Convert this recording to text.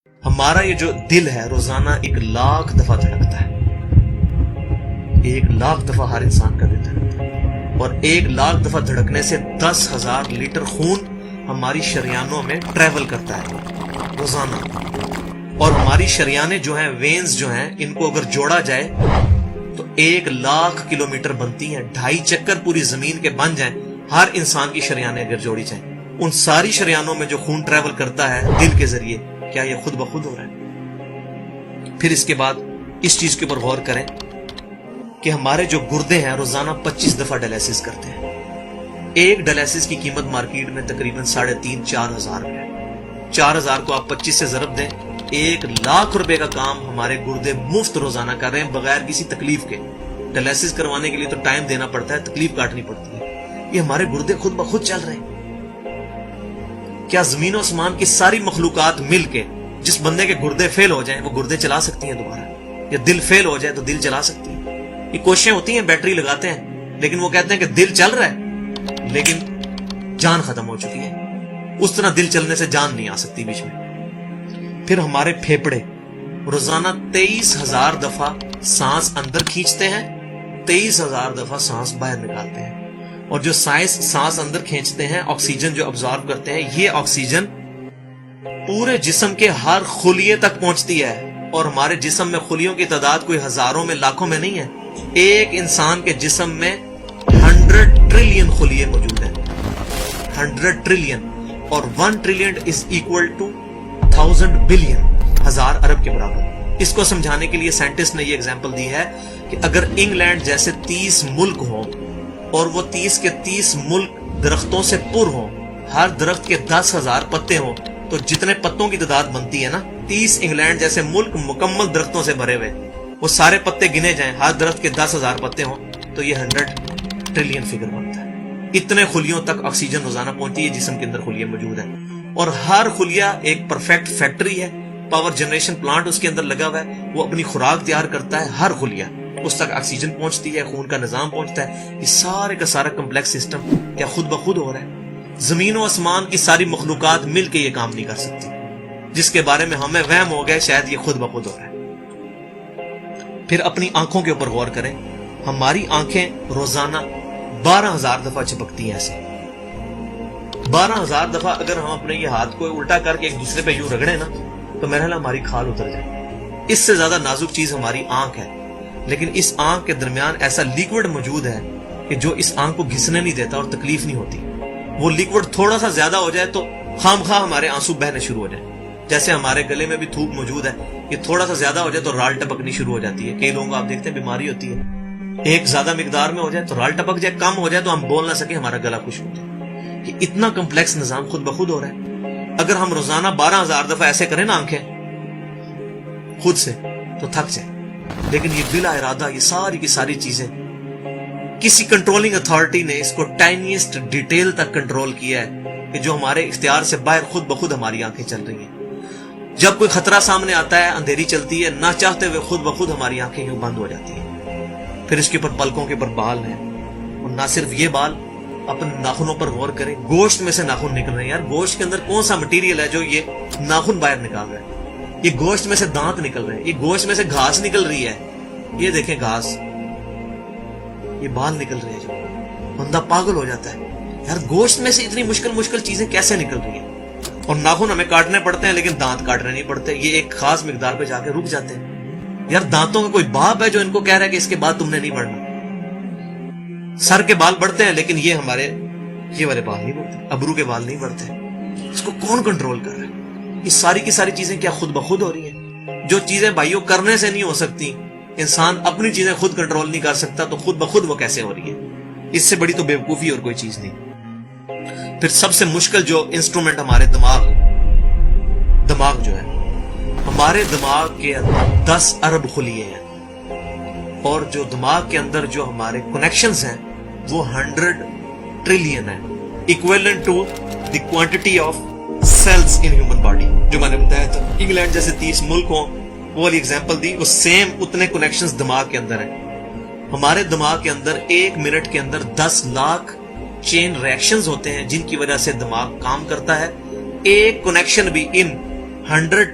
ہمارا یہ جو دل ہے روزانہ 1,00,000 دفعہ دھڑکتا ہے. 1,00,000 دفعہ ہر انسان کا دل دھڑکتا ہے، اور 1,00,000 دفعہ دھڑکنے سے 10,000 لیٹر خون ہماری شریانوں میں ٹریول کرتا ہے روزانہ. اور ہماری شریانیں جو ہیں، وینز جو ہیں، ان کو اگر جوڑا جائے تو 1,00,000 کلومیٹر بنتی ہیں. 2.5 چکر پوری زمین کے بن جائیں ہر انسان کی شریانیں اگر جوڑی جائیں. ان ساری شریانوں میں جو خون ٹریول کرتا ہے دل کے ذریعے، کیا یہ خود بخود ہو رہا ہے؟ پھر اس کے بعد اس چیز کے اوپر غور کریں کہ ہمارے جو گردے ہیں روزانہ 25 دفعہ ڈائلیسس کرتے ہیں. ایک ڈائلیسس کی قیمت مارکیٹ میں تقریباً 3,500-4,000 روپے ہے. 4,000 کو آپ 25 سے ضرب دیں، 1,00,000 روپے کا کام ہمارے گردے مفت روزانہ کر رہے ہیں بغیر کسی تکلیف کے. ڈائلیسس کروانے کے لیے تو ٹائم دینا پڑتا ہے، تکلیف کاٹنی پڑتی ہے. یہ ہمارے گردے خود بخود چل رہے ہیں. کیا زمین و آسمان کی ساری مخلوقات مل کے جس بندے کے گردے فیل ہو جائیں وہ گردے چلا سکتی ہیں دوبارہ؟ یا دل فیل ہو جائے تو دل چلا سکتی ہیں؟ یہ کوششیں ہوتی ہیں، بیٹری لگاتے ہیں، لیکن وہ کہتے ہیں کہ دل چل رہا ہے لیکن جان ختم ہو چکی ہے. اس طرح دل چلنے سے جان نہیں آ سکتی بیچ میں. پھر ہمارے پھیپڑے روزانہ 23,000 دفعہ سانس اندر کھینچتے ہیں، 23,000 دفعہ سانس باہر نکالتے ہیں. اور جو سانس اندر کھینچتے ہیں، آکسیجن جو ابزارب کرتے ہیں، یہ آکسیجن پورے جسم کے ہر خلیے تک پہنچتی ہے. اور ہمارے جسم میں خلیوں کی تعداد کوئی ہزاروں میں لاکھوں میں نہیں ہے. ایک انسان کے جسم میں 100 ٹریلین خلیے موجود ہیں. 100 ٹریلین، اور 1 trillion is equal to 1000 billion, 1000 ارب کے برابر. اس کو سمجھانے کے لیے سائنٹسٹ نے یہ ایگزامپل دی ہے کہ اگر انگلینڈ جیسے 30 ملک ہوں اور وہ 30 کے 30 ملک درختوں سے پر ہوں، ہر درخت کے 10,000 پتے ہوں، تو جتنے پتوں کی تعداد بنتی ہے نا، 30 انگلینڈ جیسے ملک مکمل درختوں سے بھرے ہوئے، وہ سارے پتے گنے جائیں، ہر درخت کے 10,000 پتے ہوں، تو یہ 100 ٹریلین فگر بنتا ہے. اتنے خلیوں تک آکسیجن روزانہ پہنچتی ہے، جسم کے اندر خلیے موجود ہیں. اور ہر خلیہ ایک پرفیکٹ فیکٹری ہے، پاور جنریشن پلانٹ اس کے اندر لگا ہوا ہے، وہ اپنی خوراک تیار کرتا ہے. ہر خلیہ اس تک آکسیجن پہنچتی ہے، خون کا نظام پہنچتا ہے. یہ سارے کا سارا کمپلیکس سسٹم کیا خود بخود ہو رہا ہے؟ زمین و آسمان کی ساری مخلوقات مل کے یہ کام نہیں کر سکتی، جس کے بارے میں ہمیں وہم ہو گئے شاید یہ خود بخود ہو رہا ہے. پھر اپنی آنکھوں کے اوپر غور کریں. ہماری آنکھیں روزانہ 12,000 دفعہ چپکتی ہیں. ایسے 12,000 دفعہ اگر ہم اپنے یہ ہاتھ کو الٹا کر کے ایک دوسرے پہ یوں رگڑیں نا، تو میرا خیال ہماری کھال اتر جائے. اس سے زیادہ نازک چیز ہماری آنکھ ہے. لیکن اس آنکھ کے درمیان ایسا لیکوڈ موجود ہے کہ جو اس آنکھ کو گھسنے نہیں دیتا اور تکلیف نہیں ہوتی. وہ لیکوڈ تھوڑا سا زیادہ ہو جائے تو خام خواہ ہمارے آنسو بہنے شروع ہو جائیں. جیسے ہمارے گلے میں بھی تھوک موجود ہے، یہ تھوڑا سا زیادہ ہو جائے تو رال ٹپکنی شروع ہو جاتی ہے. کئی لوگوں کو آپ دیکھتے ہیں بیماری ہوتی ہے، ایک زیادہ مقدار میں ہو جائے تو رال ٹپک جائے، کم ہو جائے تو ہم بول نہ سکے، ہمارا گلا خشک ہو جائے. یہ اتنا کمپلیکس نظام خود بخود ہو رہا ہے. اگر ہم روزانہ 12,000 دفعہ ایسے کریں نا آنکھیں خود سے تو تھک جائے. لیکن یہ بلا ارادہ یہ ساری کی ساری چیزیں کسی کنٹرولنگ اتھارٹی نے اس کو ٹائنیسٹ ڈیٹیل تک کنٹرول کیا ہے کہ جو ہمارے اختیار سے باہر خود بخود ہماری آنکھیں چل رہی ہیں. جب کوئی خطرہ سامنے آتا ہے، اندھیری چلتی ہے، نہ چاہتے ہوئے خود بخود ہماری آنکھیں یوں بند ہو جاتی ہیں. پھر اس کے اوپر پلکوں کے اوپر بال ہیں، اور نہ صرف یہ بال، اپنے ناخنوں پر غور کریں. گوشت میں سے ناخن نکل رہے ہیں. یار گوشت کے اندر کون سا مٹیریل ہے جو یہ ناخن باہر نکال رہا ہے؟ یہ گوشت میں سے دانت نکل رہے ہیں، یہ گوشت میں سے گھاس نکل رہی ہے. یہ دیکھیں گھاس، یہ بال نکل رہے ہیں. جو بندہ پاگل ہو جاتا ہے، یار گوشت میں سے اتنی مشکل چیزیں کیسے نکل رہی ہیں؟ اور ناخن ہمیں کاٹنے پڑتے ہیں لیکن دانت کاٹنے نہیں پڑتے. یہ ایک خاص مقدار پہ جا کے رک جاتے ہیں. یار دانتوں کا کوئی باپ ہے جو ان کو کہہ رہا ہے کہ اس کے بعد تم نے نہیں بڑھنا؟ سر کے بال بڑھتے ہیں لیکن یہ ہمارے یہ والے بال نہیں بڑھتے، ابرو کے بال نہیں بڑھتے. اس کو کون کنٹرول کر رہا ہے؟ یہ ساری کی ساری چیزیں کیا خود بخود ہو رہی ہیں؟ جو چیزیں بھائیوں کرنے سے نہیں ہو سکتی، انسان اپنی چیزیں خود کنٹرول نہیں کر سکتا، تو خود بخود وہ کیسے ہو رہی ہے؟ اس سے بڑی تو بیوقوفی اور کوئی چیز نہیں. پھر سب سے مشکل جو انسٹرومنٹ ہمارے دماغ جو ہے، ہمارے دماغ کے اندر 10 ارب خلیے ہیں، اور جو دماغ کے اندر جو ہمارے کنیکشنز ہیں وہ 100 ٹریلین ہیں، equivalent to the quantity of cells in human body. جو میں نے بتایا تھا انگلینڈ جیسے 30 ملک ہوں، وہ والی ایگزامپل دی، وہ سیم اتنے کنیکشنز دماغ کے اندر ہیں. ہمارے دماغ کے اندر 1 منٹ کے اندر 10 لاکھ چین ریاکشنز ہوتے ہیں جن کی وجہ سے دماغ کام کرتا ہے. ایک کنیکشن بھی ان 100